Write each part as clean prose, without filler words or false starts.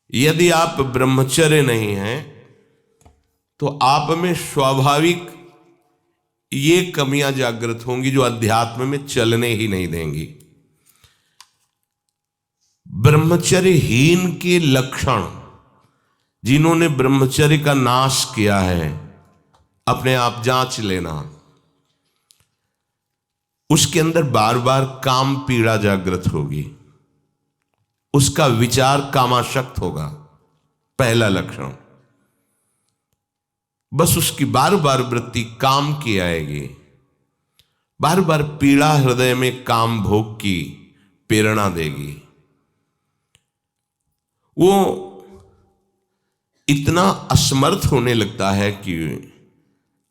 यदि आप ब्रह्मचर्य नहीं हैं तो आप में स्वाभाविक ये कमियां जागृत होंगी जो अध्यात्म में चलने ही नहीं देंगी। ब्रह्मचर्यहीन के लक्षण, जिन्होंने ब्रह्मचर्य का नाश किया है, अपने आप जांच लेना। उसके अंदर बार बार काम पीड़ा जागृत होगी, उसका विचार कामाशक्त होगा, पहला लक्षण। बस उसकी बार बार वृत्ति काम की आएगी, बार बार पीड़ा हृदय में काम भोग की प्रेरणा देगी। वो इतना असमर्थ होने लगता है कि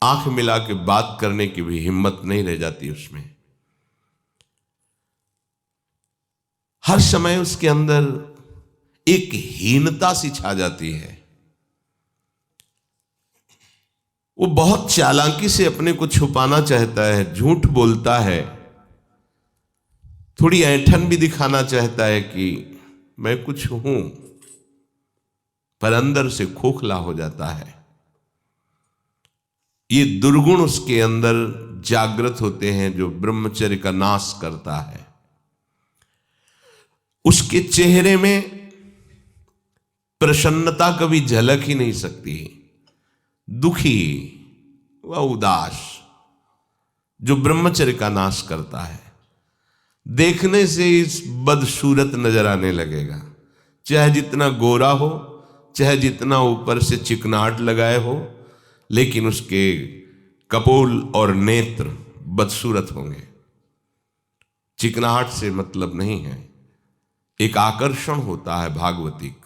आंख मिला के बात करने की भी हिम्मत नहीं रह जाती उसमें। हर समय उसके अंदर एक हीनता सी छा जाती है। वो बहुत चालाकी से अपने को छुपाना चाहता है, झूठ बोलता है, थोड़ी ऐंठन भी दिखाना चाहता है कि मैं कुछ हूं, पर अंदर से खोखला हो जाता है। ये दुर्गुण उसके अंदर जागृत होते हैं जो ब्रह्मचर्य का नाश करता है। उसके चेहरे में प्रसन्नता कभी झलक ही नहीं सकती, दुखी व उदास, जो ब्रह्मचर्य का नाश करता है। देखने से इस बदसूरत नजर आने लगेगा, चाहे जितना गोरा हो, चाहे जितना ऊपर से चिकनाहट लगाए हो, लेकिन उसके कपोल और नेत्र बदसूरत होंगे। चिकनाहट से मतलब नहीं है, एक आकर्षण होता है भागवतिक,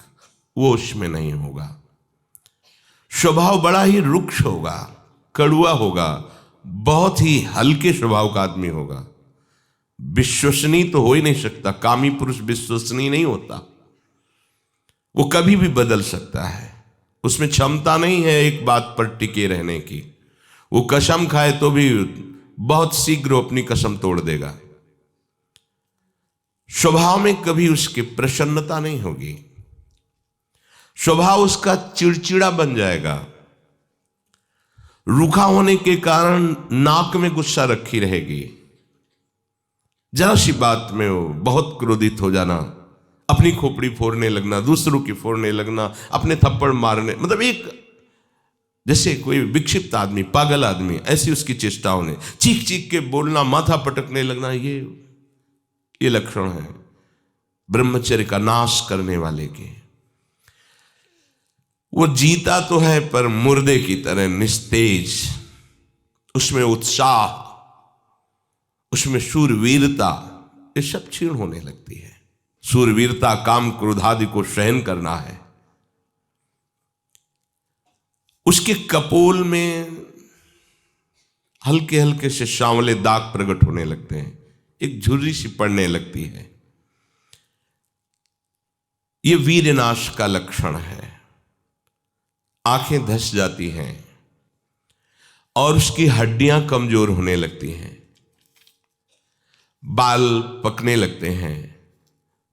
वो उसमें नहीं होगा। स्वभाव बड़ा ही रुक्ष होगा, कड़ुआ होगा, बहुत ही हल्के स्वभाव का आदमी होगा। विश्वसनीय तो हो ही नहीं सकता, कामी पुरुष विश्वसनीय नहीं होता, वो कभी भी बदल सकता है। उसमें क्षमता नहीं है एक बात पर टिके रहने की। वो कसम खाए तो भी बहुत शीघ्र अपनी कसम तोड़ देगा। स्वभाव में कभी उसकी प्रसन्नता नहीं होगी, स्वभाव उसका चिड़चिड़ा बन जाएगा। रूखा होने के कारण नाक में गुस्सा रखी रहेगी, जरा सी बात में वो बहुत क्रोधित हो जाना, अपनी खोपड़ी फोड़ने लगना, दूसरों की फोड़ने लगना, अपने थप्पड़ मारने, मतलब एक जैसे कोई विक्षिप्त आदमी, पागल आदमी, ऐसी उसकी चेष्टाओं ने चीख चीख के बोलना, माथा पटकने लगना, ये लक्षण है ब्रह्मचर्य का नाश करने वाले के। वो जीता तो है पर मुर्दे की तरह निस्तेज, उसमें उत्साह, उसमें शूरवीरता, ये सब क्षीण होने लगती है। शूरवीरता काम क्रोध आदि को सहन करना है। उसके कपोल में हल्के हल्के से सांवले दाग प्रकट होने लगते हैं, एक झुर्री सी पड़ने लगती है। ये वीरनाश का लक्षण है। आंखें धस जाती हैं और उसकी हड्डियां कमजोर होने लगती हैं, बाल पकने लगते हैं,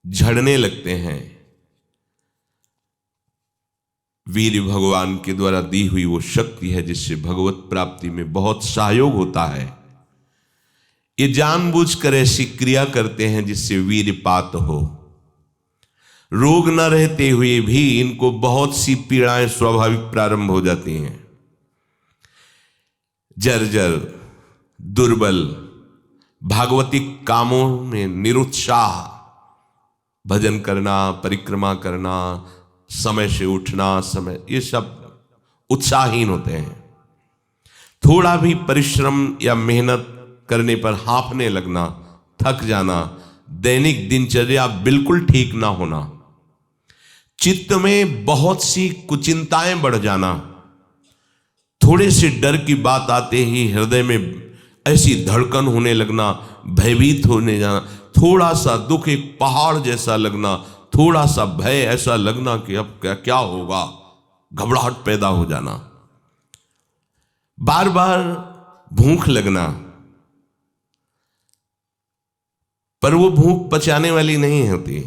झड़ने लगते हैं। वीर भगवान के द्वारा दी हुई वो शक्ति है जिससे भगवत प्राप्ति में बहुत सहयोग होता है। ये जानबूझकर ऐसी क्रिया करते हैं जिससे वीरपात हो। रोग न रहते हुए भी इनको बहुत सी पीड़ाएं स्वाभाविक प्रारंभ हो जाती हैं। जर्जर, दुर्बल, भागवतिक कामों में निरुत्साह, भजन करना, परिक्रमा करना, समय से उठना, ये सब उत्साहहीन होते हैं। थोड़ा भी परिश्रम या मेहनत करने पर हांफने लगना, थक जाना, दैनिक दिनचर्या बिल्कुल ठीक ना होना, चित्त में बहुत सी कुचिंताएं बढ़ जाना, थोड़े से डर की बात आते ही हृदय में ऐसी धड़कन होने लगना, भयभीत होने जाना, थोड़ा सा दुख एक पहाड़ जैसा लगना, थोड़ा सा भय ऐसा लगना कि अब क्या क्या होगा, घबराहट पैदा हो जाना, बार बार भूख लगना, पर वो भूख पचाने वाली नहीं होती,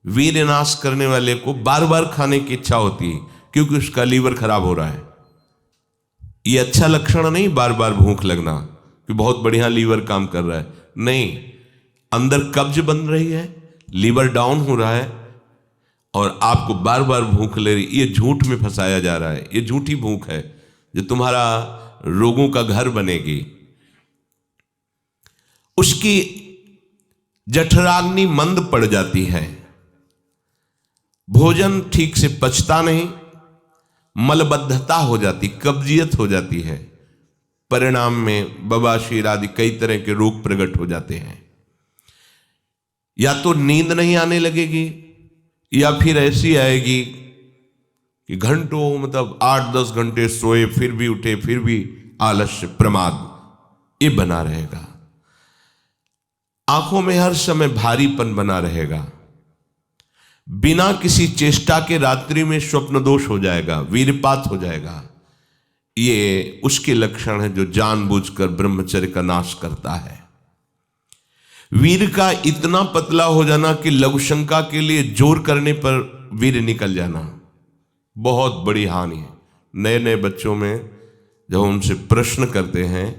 वीर नाश करने वाले को बार बार खाने की इच्छा होती है क्योंकि उसका लीवर खराब हो रहा है। ये अच्छा लक्षण नहीं बार बार भूख लगना कि बहुत बढ़िया लीवर काम कर रहा है, नहीं, अंदर कब्ज बन रही है, लीवर डाउन हो रहा है और आपको बार बार भूख ले रही। ये झूठ में फंसाया जा रहा है, ये झूठी भूख है जो तुम्हारा रोगों का घर बनेगी। उसकी जठराग्नि मंद पड़ जाती है, भोजन ठीक से पचता नहीं, मलबद्धता हो जाती, कब्जियत हो जाती है। परिणाम में बवासीर आदि कई तरह के रोग प्रकट हो जाते हैं। या तो नींद नहीं आने लगेगी या फिर ऐसी आएगी कि घंटों मतलब 8-10 घंटे सोए फिर भी उठे फिर भी आलस्य प्रमाद ये बना रहेगा। आंखों में हर समय भारीपन बना रहेगा। बिना किसी चेष्टा के रात्रि में स्वप्न दोष हो जाएगा, वीरपात हो जाएगा। ये उसके लक्षण है जो जानबूझकर ब्रह्मचर्य का नाश करता है। वीर का इतना पतला हो जाना कि लघुशंका के लिए जोर करने पर वीर निकल जाना बहुत बड़ी हानि है। नए नए बच्चों में जब उनसे प्रश्न करते हैं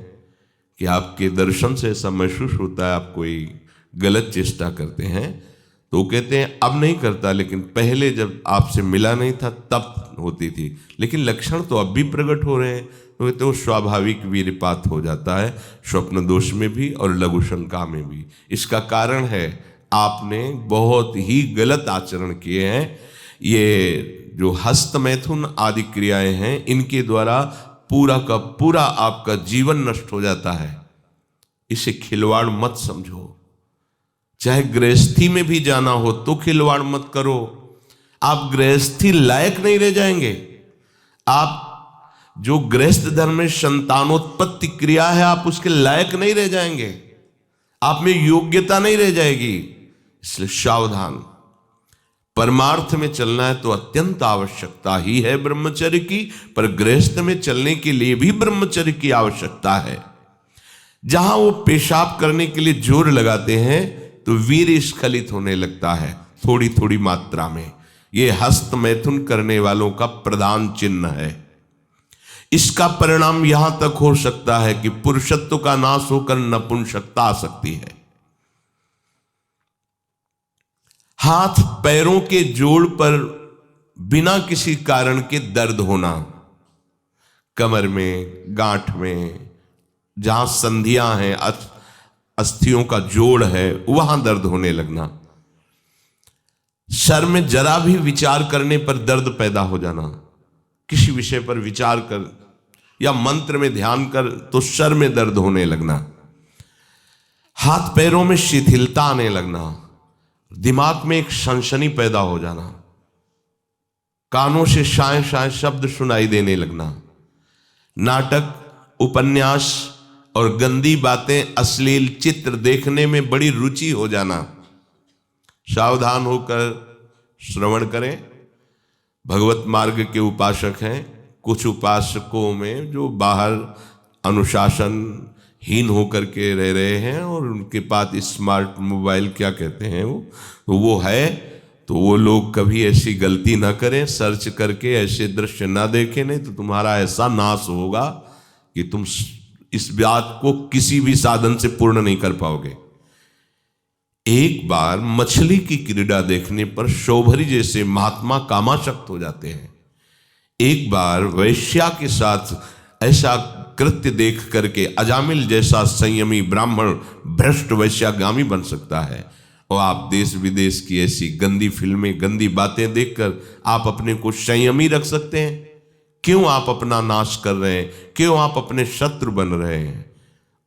कि आपके दर्शन से ऐसा महसूस होता है आप कोई गलत चेष्टा करते हैं, तो वो कहते हैं अब नहीं करता, लेकिन पहले जब आपसे मिला नहीं था तब होती थी, लेकिन लक्षण तो अब भी प्रकट हो रहे हैं। तो कहते हैं वो स्वाभाविक वीरपात हो जाता है, स्वप्न दोष में भी और लघु शंका में भी। इसका कारण है आपने बहुत ही गलत आचरण किए हैं। ये जो हस्त मैथुन आदि क्रियाएं हैं, इनके द्वारा पूरा का पूरा आपका जीवन नष्ट हो जाता है। इसे खिलवाड़ मत समझो। चाहे गृहस्थी में भी जाना हो तो खिलवाड़ मत करो। आप गृहस्थी लायक नहीं रह जाएंगे। आप जो गृहस्थ धर्म में संतानोत्पत्ति क्रिया है, आप उसके लायक नहीं रह जाएंगे। आप में योग्यता नहीं रह जाएगी। इसलिए सावधान। परमार्थ में चलना है तो अत्यंत आवश्यकता ही है ब्रह्मचर्य की, पर गृहस्थ में चलने के लिए भी ब्रह्मचर्य की आवश्यकता है। जहां वो पेशाब करने के लिए जोर लगाते हैं तो वीर स्खलित होने लगता है थोड़ी थोड़ी मात्रा में। ये हस्त मैथुन करने वालों का प्रधान चिन्ह है। इसका परिणाम यहां तक हो सकता है कि पुरुषत्व का नाश होकर नपुंसकता आ सकती है। हाथ पैरों के जोड़ पर बिना किसी कारण के दर्द होना, कमर में, गांठ में, जहां संधियां हैं, अस्थियों का जोड़ है, वहां दर्द होने लगना। सर में जरा भी विचार करने पर दर्द पैदा हो जाना। किसी विषय पर विचार कर या मंत्र में ध्यान कर तो सर में दर्द होने लगना। हाथ पैरों में शिथिलता आने लगना। दिमाग में एक सनसनी पैदा हो जाना। कानों से शाय शाय शब्द सुनाई देने लगना। नाटक, उपन्यास और गंदी बातें, अश्लील चित्र देखने में बड़ी रुचि हो जाना। सावधान होकर श्रवण करें। भगवत मार्ग के उपासक हैं। कुछ उपासकों में जो बाहर अनुशासनहीन होकर के रह रहे हैं और उनके पास स्मार्ट मोबाइल क्या कहते हैं वो है, तो वो लोग कभी ऐसी गलती ना करें, सर्च करके ऐसे दृश्य ना देखें, नहीं तो तुम्हारा ऐसा नाश होगा कि तुम इस बात को किसी भी साधन से पूर्ण नहीं कर पाओगे। एक बार मछली की क्रीड़ा देखने पर शोभरी जैसे महात्मा कामाशक्त हो जाते हैं। एक बार वैश्या के साथ ऐसा कृत्य देख करके अजामिल जैसा संयमी ब्राह्मण भ्रष्ट वैश्यागामी बन सकता है। और आप देश विदेश की ऐसी गंदी फिल्में, गंदी बातें देखकर आप अपने को संयमी रख सकते हैं? क्यों आप अपना नाश कर रहे हैं? क्यों आप अपने शत्रु बन रहे हैं?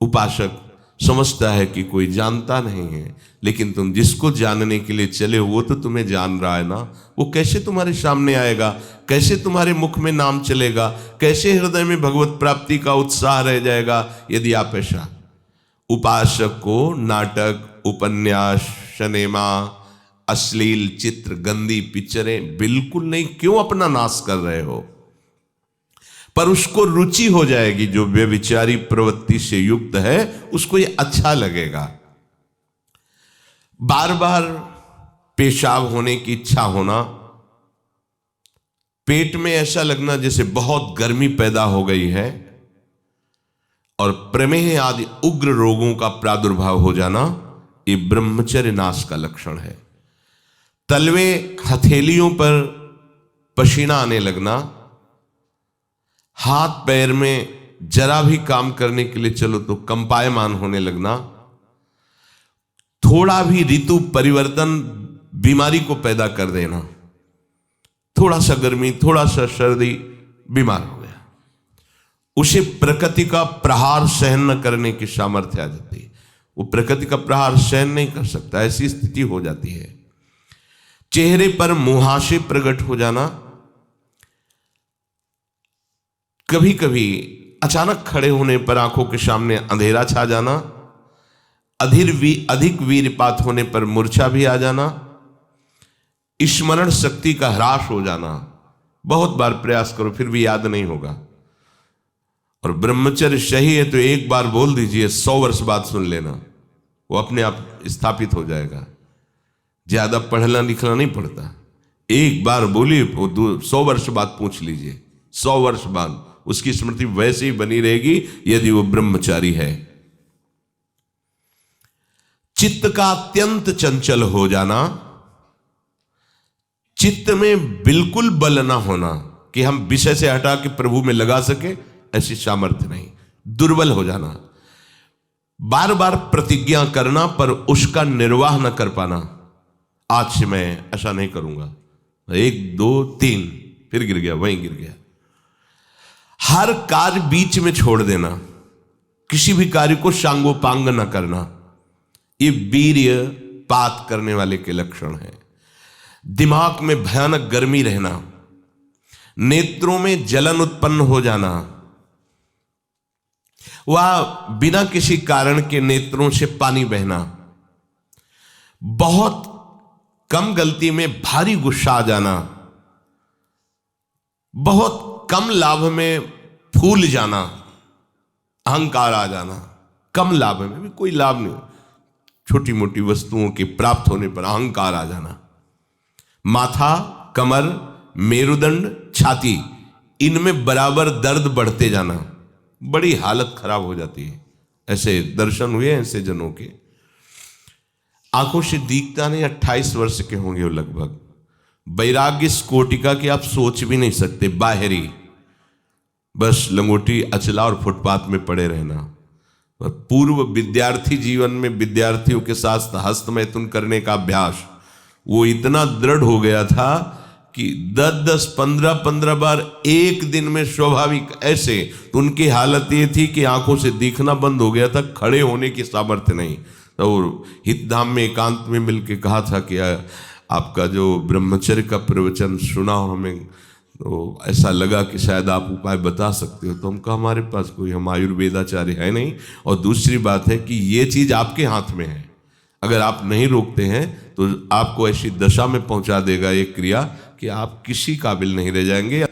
उपासक समझता है कि कोई जानता नहीं है, लेकिन तुम जिसको जानने के लिए चले हो वो तो तुम्हें जान रहा है ना। वो कैसे तुम्हारे सामने आएगा? कैसे तुम्हारे मुख में नाम चलेगा? कैसे हृदय में भगवत प्राप्ति का उत्साह रह जाएगा यदि आप ऐसा? उपासक को नाटक, उपन्यास, सिनेमा, अश्लील चित्र, गंदी पिक्चरें बिल्कुल नहीं। क्यों अपना नाश कर रहे हो? पर उसको रुचि हो जाएगी। जो व्यभिचारी प्रवृत्ति से युक्त है उसको ये अच्छा लगेगा। बार बार पेशाब होने की इच्छा होना, पेट में ऐसा लगना जैसे बहुत गर्मी पैदा हो गई है, और प्रमेह आदि उग्र रोगों का प्रादुर्भाव हो जाना, ये ब्रह्मचर्य नाश का लक्षण है। तलवे हथेलियों पर पसीना आने लगना, हाथ पैर में जरा भी काम करने के लिए चलो तो कंपायमान होने लगना, थोड़ा भी ऋतु परिवर्तन बीमारी को पैदा कर देना, थोड़ा सा गर्मी थोड़ा सा सर्दी बीमार हो गया, उसे प्रकृति का प्रहार सहन न करने की सामर्थ्य आ जाती है। वो प्रकृति का प्रहार सहन नहीं कर सकता, ऐसी स्थिति हो जाती है। चेहरे पर मुहासे प्रकट हो जाना, कभी कभी अचानक खड़े होने पर आंखों के सामने अंधेरा छा जाना, अधिक वीरपात होने पर मूर्छा भी आ जाना, स्मरण शक्ति का ह्रास हो जाना, बहुत बार प्रयास करो फिर भी याद नहीं होगा। और ब्रह्मचर्य सही है तो एक बार बोल दीजिए, 100 वर्ष बाद सुन लेना, वो अपने आप स्थापित हो जाएगा। ज्यादा पढ़ना लिखना नहीं पड़ता, एक बार बोलिए, वो 100 वर्ष बाद पूछ लीजिए, 100 वर्ष बाद उसकी स्मृति वैसे ही बनी रहेगी यदि वो ब्रह्मचारी है। चित्त का अत्यंत चंचल हो जाना, चित्त में बिल्कुल बल ना होना कि हम विषय से हटा के प्रभु में लगा सके, ऐसी सामर्थ्य नहीं, दुर्बल हो जाना, बार बार प्रतिज्ञा करना पर उसका निर्वाह न कर पाना, आज से मैं ऐसा नहीं करूंगा, 1 2 3 फिर गिर गया, वहीं गिर गया। हर कार्य बीच में छोड़ देना, किसी भी कार्य को सांगोपांग न करना, ये वीर्य पात करने वाले के लक्षण है। दिमाग में भयानक गर्मी रहना, नेत्रों में जलन उत्पन्न हो जाना, वह बिना किसी कारण के नेत्रों से पानी बहना, बहुत कम गलती में भारी गुस्सा आ जाना, बहुत कम लाभ में फूल जाना, अहंकार आ जाना, कम लाभ में भी कोई लाभ नहीं, छोटी मोटी वस्तुओं के प्राप्त होने पर अहंकार आ जाना, माथा, कमर, मेरुदंड, छाती, इनमें बराबर दर्द बढ़ते जाना, बड़ी हालत खराब हो जाती है। ऐसे दर्शन हुए ऐसे जनों के, आंखों से दिखता नहीं, 28 वर्ष के होंगे वो लगभग, वैराग्य इस कोटि का कि आप सोच भी नहीं सकते, बाहरी बस लंगोटी अचला और फुटपाथ में पड़े रहना। और पूर्व विद्यार्थी जीवन में विद्यार्थियों के साथ हस्तमैथुन करने का अभ्यास वो इतना दृढ़ हो गया था कि 10-10, 15-15 बार एक दिन में स्वाभाविक ऐसे, तो उनकी हालत ये थी कि आंखों से दिखना बंद हो गया था, खड़े होने की सामर्थ्य नहीं। तो हितधाम में एकांत में मिलके कहा था कि आपका जो ब्रह्मचर्य का प्रवचन सुना और हमें तो ऐसा लगा कि शायद आप उपाय बता सकते हो। तो हम कहा हमारे पास कोई, हम आयुर्वेदाचार्य है नहीं, और दूसरी बात है कि ये चीज़ आपके हाथ में है, अगर आप नहीं रोकते हैं तो आपको ऐसी दशा में पहुंचा देगा ये क्रिया कि आप किसी काबिल नहीं रह जाएंगे।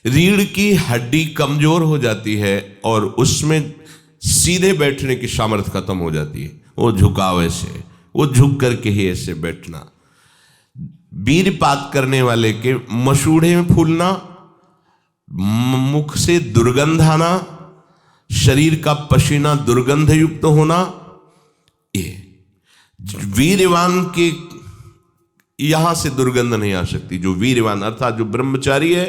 रीढ़ की हड्डी कमजोर हो जाती है और उसमें सीधे बैठने की सामर्थ्य खत्म हो जाती है, वो झुकाव ऐसे, वो झुक करके ही ऐसे बैठना। वीरपात करने वाले के मसूड़े में फूलना, मुख से दुर्गंध आना, शरीर का पसीना दुर्गंध युक्त होना, ये वीरवान के यहां से दुर्गंध नहीं आ सकती। जो वीरवान अर्थात जो ब्रह्मचारी है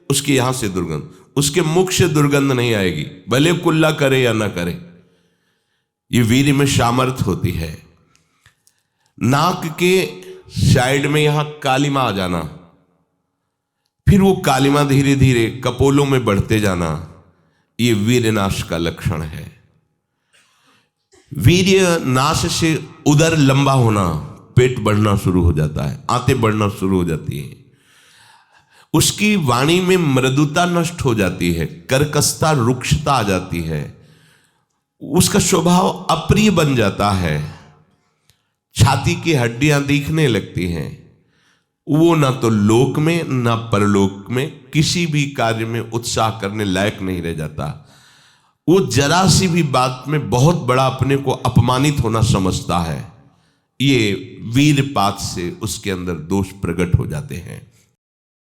उसके यहां से दुर्गंध, उसके मुख से दुर्गंध नहीं आएगी, भले कुल्ला करे या ना करे, ये वीर में सामर्थ्य होती है। नाक के साइड में यहां कालिमा आ जाना, फिर वो कालिमा धीरे धीरे कपोलों में बढ़ते जाना, ये वीर्य नाश का लक्षण है। वीर्य नाश से उदर लंबा होना, पेट बढ़ना शुरू हो जाता है, आंतें बढ़ना शुरू हो जाती है, उसकी वाणी में मृदुता नष्ट हो जाती है, कर्कशता रुक्षता आ जाती है, उसका स्वभाव अप्रिय बन जाता है, छाती की हड्डियां दिखने लगती हैं, वो ना तो लोक में ना परलोक में किसी भी कार्य में उत्साह करने लायक नहीं रह जाता। वो जरा सी भी बात में बहुत बड़ा अपने को अपमानित होना समझता है। ये वीरपात से उसके अंदर दोष प्रकट हो जाते हैं।